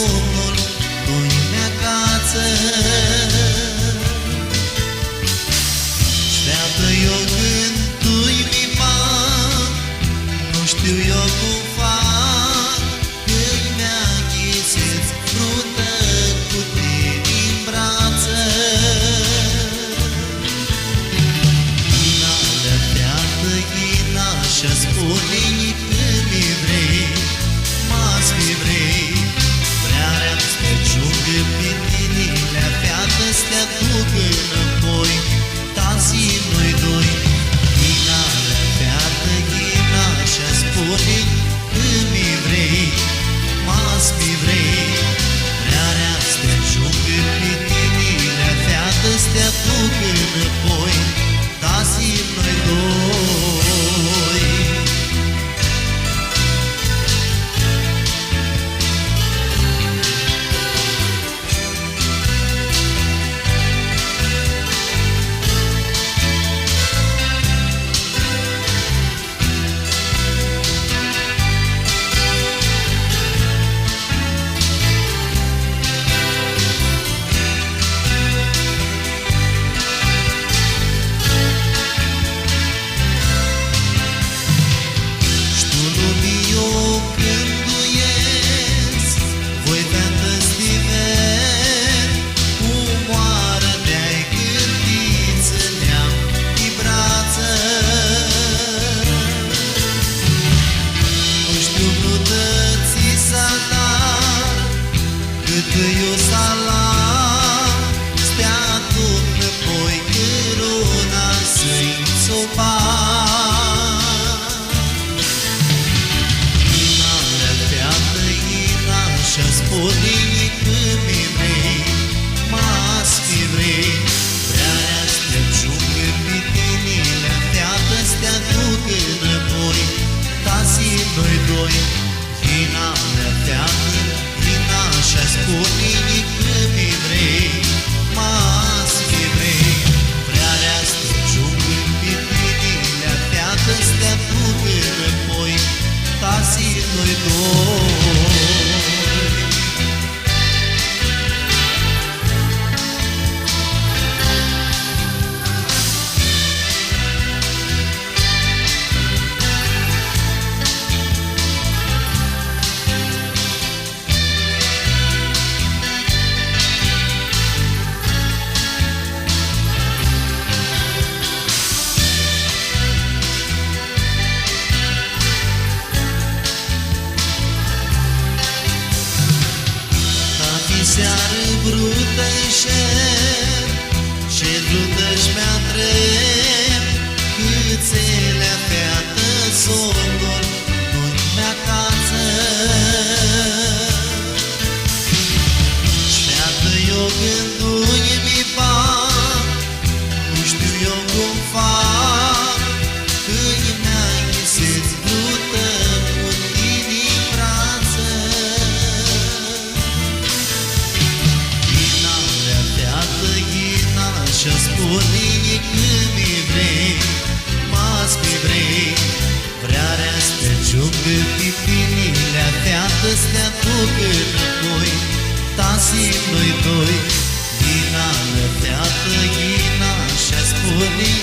somnul, nu-i mi-acață. Șteaptă eu când tu-i mimat, nu știu eu cum fac, când mi-achiseți fruntă cu tine-n brață. Ghina le feată, ghina și-a spune-i când mi vrei, m-ați fi vrei. Vreau să te jungă pe tine, le feată să te aduc înapoi, tazi noi doi. Ghina le feată, ghina și-a spune-i când mi vrei, m-ați fi vrei. Vreau să te jungă pe tine, le feată să te aduc înapoi, tazi noi doi. Că eu salam, stea aduc înapoi căruna să-i țopa. Ghina le feată, ghina și-a spune-i când mi vrei, m-ați fi vrei. Vreau să te jungă pe tine, le feată să te aduc înapoi, tazi noi doi. Ghina le feată, ghina și-a spune-i când mi vrei, m-ați fi vrei. Vreau să te jungă pe tine, le feată să te aduc înapoi, tazi noi doi. Seară brută-i șer, și brută-și mea trem, câțelea feată somnul, nu-i mi-acață. Șteaptă eu gândul-i mi-bag, nu știu eu cum fac, când mi-achiseți brută cu tine-n brață. Și-a spune-i când mi vrei, m-ați fi vrei. Vreau să te jungă pe tine, le feată să te aduc înapoi, tazi noi doi. Ghina le feată, ghina și-a spune-i